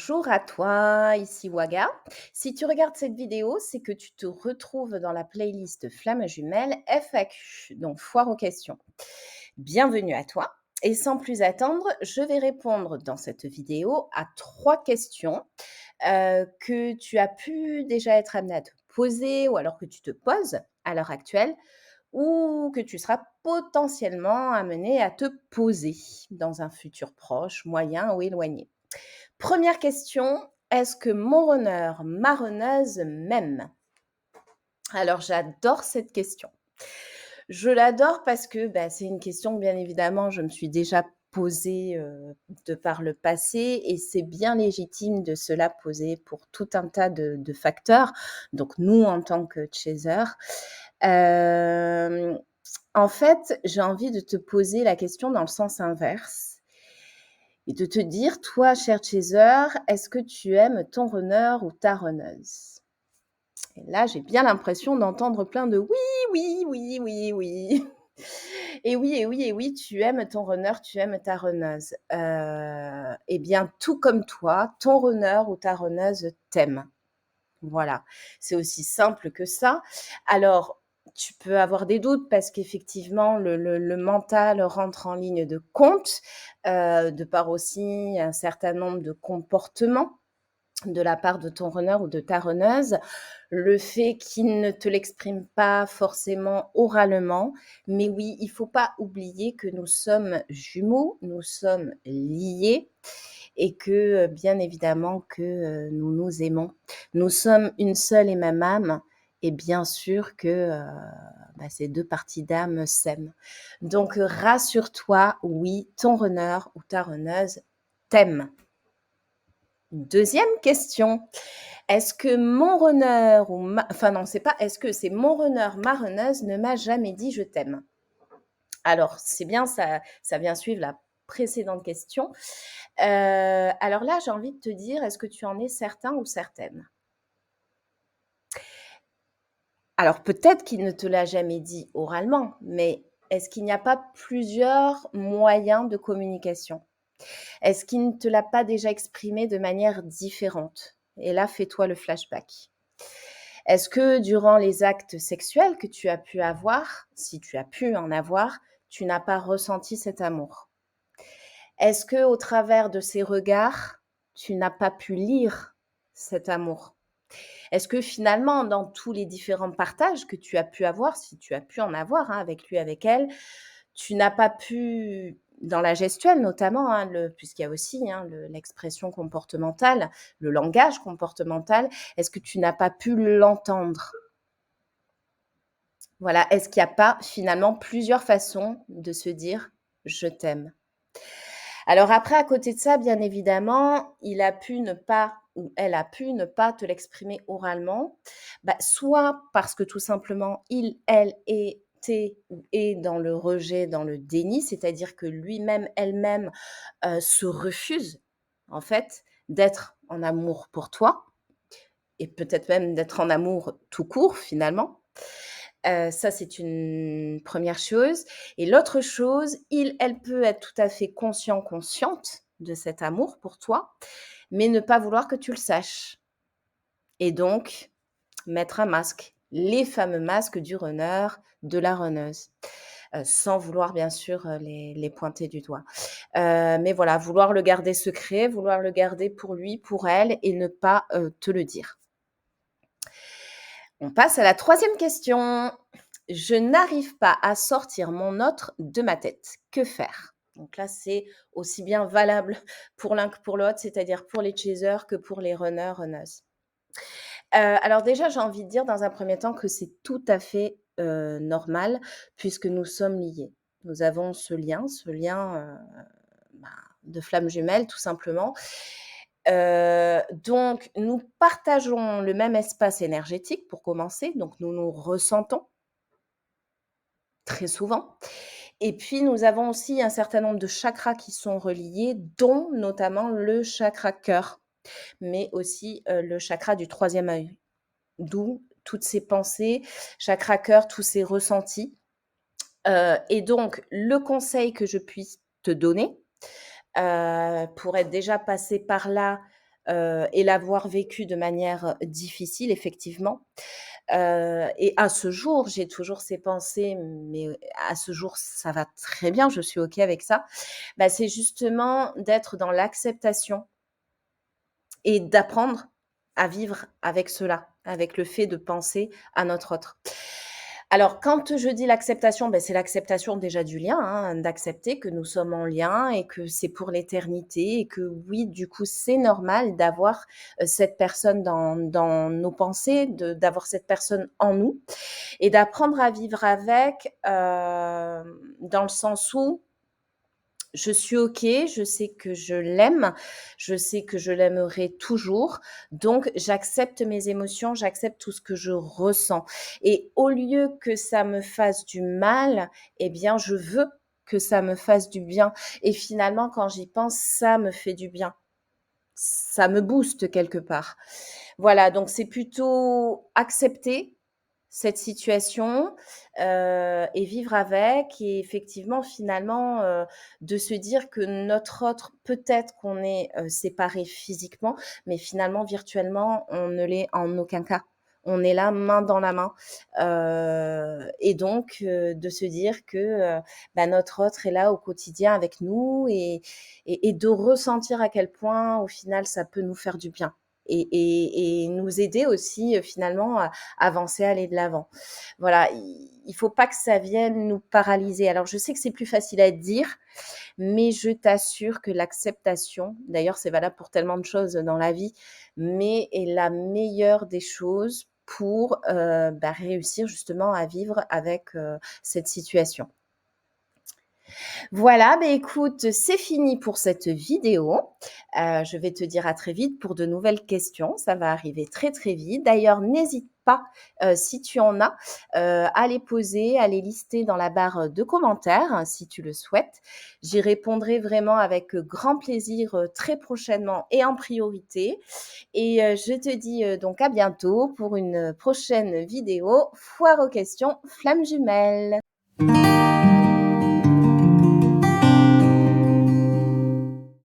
Bonjour à toi, ici Waga. Si tu regardes cette vidéo, c'est que tu te retrouves dans la playlist Flamme jumelle FAQ, donc foire aux questions. Bienvenue à toi. Et sans plus attendre, je vais répondre dans cette vidéo à 3 questions que tu as pu déjà être amené à te poser ou alors que tu te poses à l'heure actuelle ou que tu seras potentiellement amené à te poser dans un futur proche, moyen ou éloigné. Première question, est-ce que mon runner, ma runneuse m'aime? Alors j'adore cette question. Je l'adore parce que, c'est une question que bien évidemment je me suis déjà posée, de par le passé et c'est bien légitime de se la poser pour tout un tas de facteurs. Donc nous, en tant que chaser, hem, en fait, j'ai envie de te poser la question dans le sens inverse et de te dire, toi, cher chaser, est-ce que tu aimes ton runner ou ta runneuse? Et là, j'ai bien l'impression d'entendre plein de oui, oui, oui, oui, oui. Et oui, et oui, et oui, tu aimes ton runner, tu aimes ta runneuse. Eh bien, tout comme toi, ton runner ou ta runneuse t'aime. Voilà, c'est aussi simple que ça. Alors, tu peux avoir des doutes parce qu'effectivement, le mental rentre en ligne de compte, de par aussi un certain nombre de comportements de la part de ton runner ou de ta runneuse. Le fait qu'il ne te l'exprime pas forcément oralement, mais oui, il faut pas oublier que nous sommes jumeaux, nous sommes liés et que, bien évidemment que, nous nous aimons. Nous sommes une seule et même âme et bien sûr que, ces 2 parties d'âme s'aiment. Donc, rassure-toi, oui, ton runner ou ta runneuse t'aime. Deuxième question, est-ce que mon runner ou ma enfin non, c'est pas est-ce que, c'est mon runner, ma runneuse ne m'a jamais dit: «Je t'aime»? Alors, c'est bien, ça vient suivre la précédente question. Alors là, j'ai envie de te dire, est-ce que tu en es certain ou certaine? Alors peut-être qu'il ne te l'a jamais dit oralement, mais est-ce qu'il n'y a pas plusieurs moyens de communication? Est-ce qu'il ne te l'a pas déjà exprimé de manière différente? Et là, fais-toi le flashback. Est-ce que durant les actes sexuels que tu as pu avoir, si tu as pu en avoir, tu n'as pas ressenti cet amour? Est-ce que au travers de ces regards, tu n'as pas pu lire cet amour? Est-ce que finalement, dans tous les différents partages que tu as pu avoir, si tu as pu en avoir, hein, avec lui, avec elle, tu n'as pas pu, dans la gestuelle notamment, hein, puisqu'il y a aussi, hein, l'expression comportementale, le langage comportemental, est-ce que tu n'as pas pu l'entendre? Voilà, est-ce qu'il n'y a pas finalement plusieurs façons de se dire: «Je t'aime»? Alors après, à côté de ça, bien évidemment, il a pu ne pas ou elle a pu ne pas te l'exprimer oralement, soit parce que tout simplement il, elle était ou est dans le rejet, dans le déni, c'est-à-dire que lui-même, elle-même, se refuse, en fait, d'être en amour pour toi et peut-être même d'être en amour tout court finalement. Ça, c'est une première chose et l'autre chose, elle peut être tout à fait conscient, consciente de cet amour pour toi, mais ne pas vouloir que tu le saches et donc mettre un masque. Les fameux masques du runner, de la runneuse, sans vouloir bien sûr, les pointer du doigt. Mais voilà, vouloir le garder secret, vouloir le garder pour lui, pour elle et ne pas, te le dire. On passe à la troisième question. Je n'arrive pas à sortir mon autre de ma tête. Que faire? Donc là, c'est aussi bien valable pour l'un que pour l'autre, c'est-à-dire pour les chasers que pour les runners, runneuses. Alors déjà, j'ai envie de dire dans un premier temps que c'est tout à fait, normal puisque nous sommes liés. Nous avons ce lien, bah, de flamme jumelle tout simplement. Donc nous partageons le même espace énergétique pour commencer, donc nous nous ressentons très souvent et puis nous avons aussi un certain nombre de chakras qui sont reliés, dont notamment le chakra cœur, mais aussi, le chakra du troisième œil, d'où toutes ces pensées, chakra cœur, tous ces ressentis, et donc le conseil que je puisse te donner, pour être déjà passé par là, et l'avoir vécu de manière difficile effectivement. Et à ce jour, j'ai toujours ces pensées, mais à ce jour, ça va très bien, je suis OK avec ça. Bah, c'est justement d'être dans l'acceptation et d'apprendre à vivre avec cela, avec le fait de penser à notre autre. Alors quand je dis l'acceptation, c'est l'acceptation déjà du lien, hein, d'accepter que nous sommes en lien et que c'est pour l'éternité et que oui, du coup, c'est normal d'avoir, cette personne dans nos pensées, d'avoir cette personne en nous et d'apprendre à vivre avec, dans le sens où je suis OK, je sais que je l'aime, je sais que je l'aimerai toujours, donc j'accepte mes émotions, j'accepte tout ce que je ressens et au lieu que ça me fasse du mal, eh bien, je veux que ça me fasse du bien et finalement, quand j'y pense, ça me fait du bien. Ça me booste quelque part. Voilà, donc c'est plutôt accepter cette situation, et vivre avec et effectivement, finalement, de se dire que notre autre, peut-être qu'on est, séparés physiquement, mais finalement, virtuellement, on ne l'est en aucun cas. On est là, main dans la main, et donc de se dire que, notre autre est là au quotidien avec nous et de ressentir à quel point, au final, ça peut nous faire du bien et nous aider aussi, finalement, à avancer, aller de l'avant. Voilà, il faut pas que ça vienne nous paralyser. Alors je sais que c'est plus facile à dire, mais je t'assure que l'acceptation, d'ailleurs c'est valable pour tellement de choses dans la vie, mais est la meilleure des choses pour, réussir justement à vivre avec, cette situation. Voilà, écoute, c'est fini pour cette vidéo. Je vais te dire à très vite pour de nouvelles questions. Ça va arriver très, très vite. D'ailleurs, n'hésite pas, si tu en as, à les poser, à les lister dans la barre de commentaires, si tu le souhaites. J'y répondrai vraiment avec grand plaisir, très prochainement et en priorité. Et je te dis, donc à bientôt pour une prochaine vidéo. Foire aux questions, flammes jumelles.